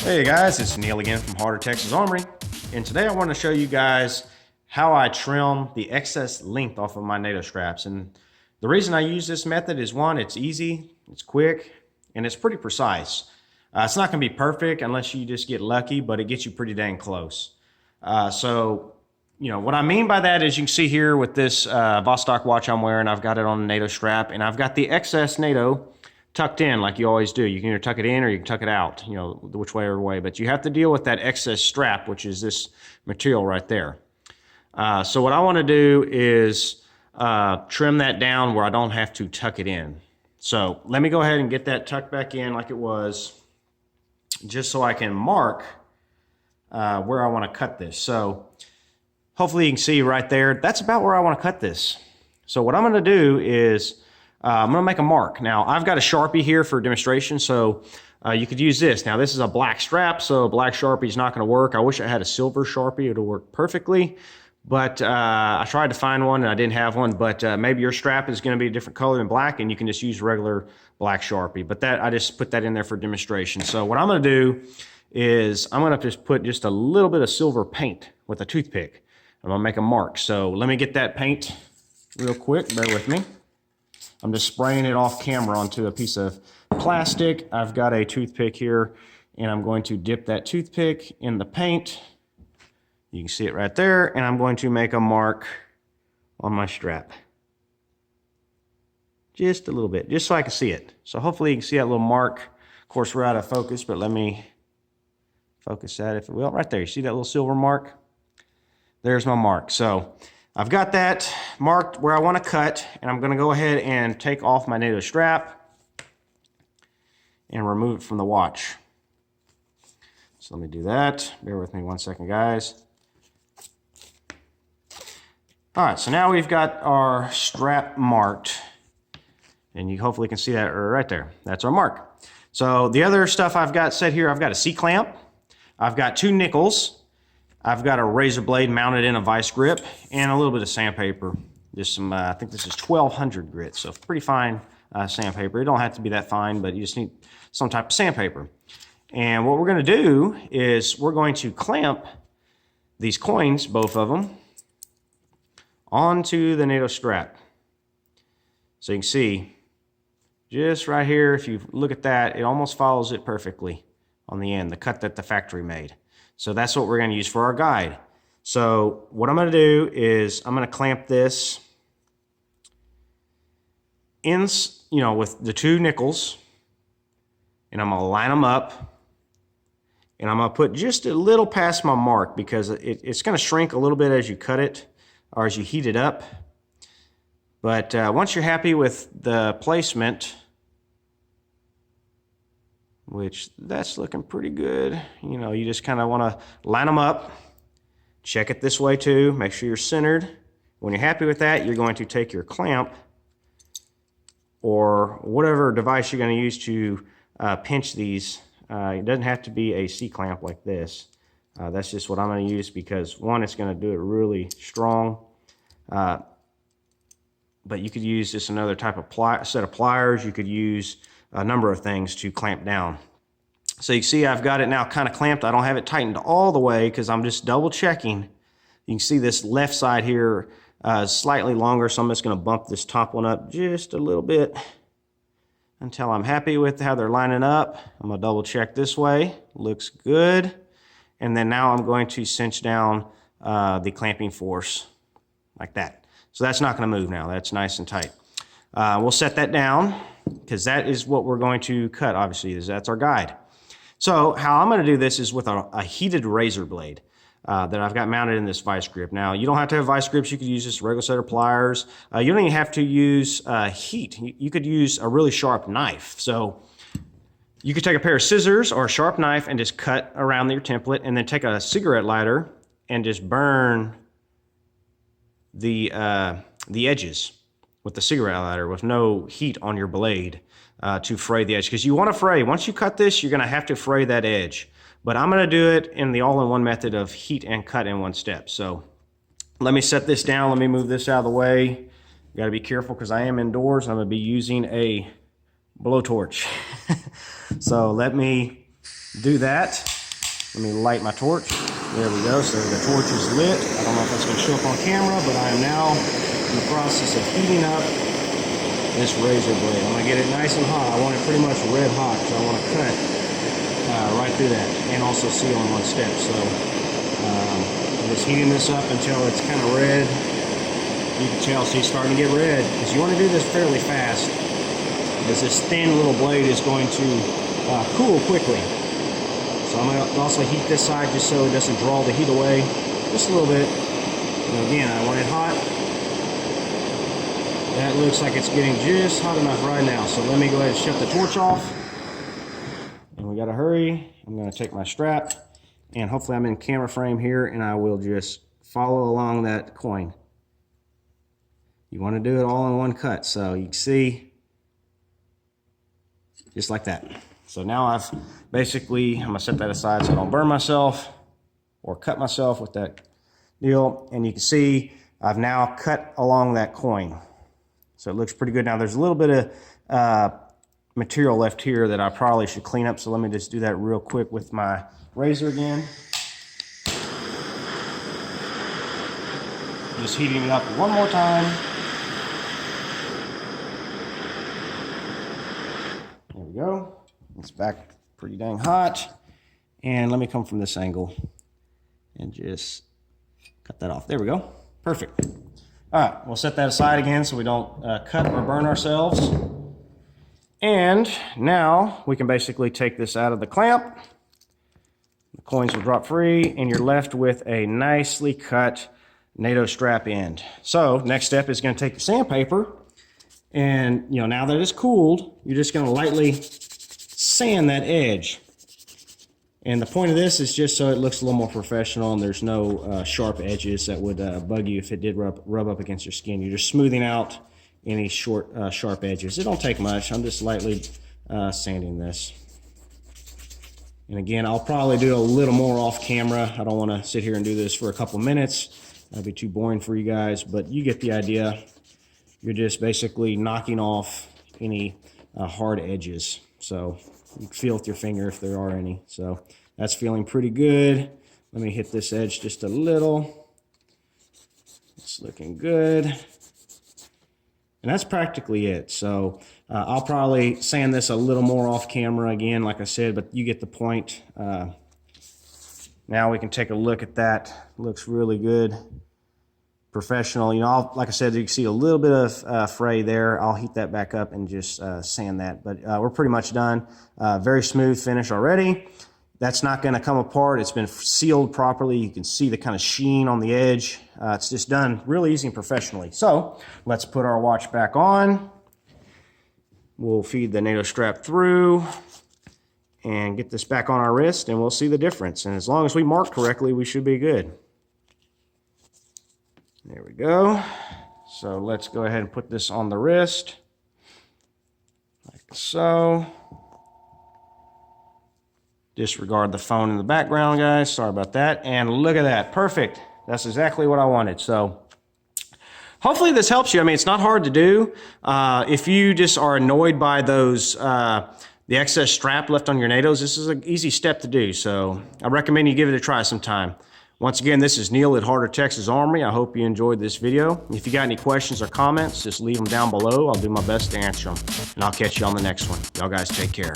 Hey guys, it's Neil again from Harder Texas Armory, and today I want to show you guys how I trim the excess length off of my NATO straps. And the reason I use this method is, one, it's easy, it's quick, and it's pretty precise. It's not going to be perfect unless you just get lucky, but it gets you pretty dang close. What I mean by that is, you can see here with this Vostok watch I'm wearing, I've got it on a NATO strap, and I've got the excess NATO tucked in like you always do. You can either tuck it in or you can tuck it out, which way or way, but you have to deal with that excess strap, which is this material right there. So what I want to do is trim that down where I don't have to tuck it in. So let me go ahead and get that tucked back in like it was, just so I can mark where I want to cut this. So hopefully you can see right there, that's about where I want to cut this. So what I'm going to do is I'm going to make a mark. Now, I've got a Sharpie here for demonstration, so you could use this. Now, this is a black strap, so a black Sharpie is not going to work. I wish I had a silver Sharpie. It would work perfectly, but I tried to find one, and I didn't have one, but maybe your strap is going to be a different color than black, and you can just use regular black Sharpie. But I just put that in there for demonstration. So what I'm going to do is I'm going to just put just a little bit of silver paint with a toothpick. I'm going to make a mark. So let me get that paint real quick. Bear with me. I'm just spraying it off camera onto a piece of plastic. I've got a toothpick here, and I'm going to dip that toothpick in the paint. You can see it right there, and I'm going to make a mark on my strap. Just a little bit, just so I can see it. So hopefully you can see that little mark. Of course, we're out of focus, but let me focus that, if it will. Right there, you see that little silver mark? There's my mark. So I've got that marked where I want to cut, and I'm going to go ahead and take off my NATO strap and remove it from the watch. So let me do that. Bear with me one second, guys. All right, so now we've got our strap marked, and you hopefully can see that right there. That's our mark. So the other stuff I've got set here, I've got a C-clamp, I've got 2 nickels, I've got a razor blade mounted in a vice grip, and a little bit of sandpaper. Just some, I think this is 1200 grit, so pretty fine sandpaper. It don't have to be that fine, but you just need some type of sandpaper. And what we're going to do is we're going to clamp these coins, both of them, onto the NATO strap. So you can see, just right here, if you look at that, it almost follows it perfectly on the end, the cut that the factory made. So that's what we're going to use for our guide. So what I'm going to do is I'm going to clamp this in, with the 2 nickels, and I'm going to line them up, and I'm going to put just a little past my mark, because it's going to shrink a little bit as you cut it or as you heat it up. But once you're happy with the placement, which that's looking pretty good, you just kind of want to line them up, check it this way too, make sure you're centered. When you're happy with that, you're going to take your clamp or whatever device you're going to use to pinch these. It doesn't have to be a C-clamp like this. That's just what I'm going to use, because one, it's going to do it really strong. But you could use just another type of set of pliers. You could use a number of things to clamp down. So you can see I've got it now kind of clamped. I don't have it tightened all the way because I'm just double checking. You can see this left side here is slightly longer, so I'm just going to bump this top one up just a little bit until I'm happy with how they're lining up. I'm going to double check this way. Looks good. And then now I'm going to cinch down the clamping force like that. So that's not going to move now. That's nice and tight. We'll set that down, because that is what we're going to cut, obviously. That's our guide. So how I'm going to do this is with a heated razor blade that I've got mounted in this vice grip. Now, you don't have to have vice grips. You could use just a regular set of pliers. You don't even have to use heat. You could use a really sharp knife. So you could take a pair of scissors or a sharp knife and just cut around your template, and then take a cigarette lighter and just burn the edges with the cigarette lighter with no heat on your blade to fray the edge. Because you want to fray, once you cut this, you're going to have to fray that edge. But I'm going to do it in the all-in-one method of heat and cut in one step. So let me set this down. Let me move this out of the way. You got to be careful because I am indoors. I'm going to be using a blowtorch. So let me do that. Let me light my torch. There we go. So the torch is lit. I don't know if that's going to show up on camera, but I am now in the process of heating up this razor blade. I'm going to get it nice and hot. I want it pretty much red hot, so I want to cut right through that and also seal in one step. So I'm just heating this up until it's kind of red. You can tell, see, it's starting to get red, because you want to do this fairly fast, as this thin little blade is going to cool quickly. So I'm going to also heat this side just so it doesn't draw the heat away just a little bit. And again, I want it hot. That looks like it's getting just hot enough right now. So let me go ahead and shut the torch off. And we got to hurry. I'm going to take my strap, and hopefully I'm in camera frame here, and I will just follow along that coin. You want to do it all in one cut, so you can see, just like that. So now I've basically, I'm gonna set that aside so I don't burn myself or cut myself with that deal. And you can see I've now cut along that coin. So it looks pretty good. Now there's a little bit of material left here that I probably should clean up. So let me just do that real quick with my razor again. Just heating it up one more time. There we go. It's back pretty dang hot. And let me come from this angle and just cut that off. There we go. Perfect. All right, we'll set that aside again so we don't cut or burn ourselves. And now we can basically take this out of the clamp. The coins will drop free, and you're left with a nicely cut NATO strap end. So next step is going to take your sandpaper, and now that it's cooled, you're just going to lightly sand that edge. And the point of this is just so it looks a little more professional, and there's no sharp edges that would bug you if it did rub up against your skin. You're just smoothing out any short sharp edges. It don't take much. I'm just lightly sanding this. And again, I'll probably do a little more off camera. I don't want to sit here and do this for a couple minutes. That'd be too boring for you guys, but you get the idea. You're just basically knocking off any hard edges. So you can feel with your finger if there are any. So that's feeling pretty good. Let me hit this edge just a little. It's looking good. And that's practically it. So I'll probably sand this a little more off camera again, like I said, but you get the point. Now we can take a look at that. Looks really good. Professional. Like I said, you can see a little bit of fray there. I'll heat that back up and just sand that. But we're pretty much done. Very smooth finish already. That's not going to come apart. It's been sealed properly. You can see the kind of sheen on the edge. It's just done really easy and professionally. So let's put our watch back on. We'll feed the NATO strap through and get this back on our wrist, and we'll see the difference. And as long as we mark correctly, we should be good. There we go. So let's go ahead and put this on the wrist, like so. Disregard the phone in the background, guys. Sorry about that. And look at that. Perfect. That's exactly what I wanted. So hopefully this helps you. I mean, it's not hard to do. If you just are annoyed by those, the excess strap left on your NATOs, this is an easy step to do. So I recommend you give it a try sometime. Once again, this is Neil at Harder Texas Armory. I hope you enjoyed this video. If you got any questions or comments, just leave them down below. I'll do my best to answer them. And I'll catch you on the next one. Y'all guys take care.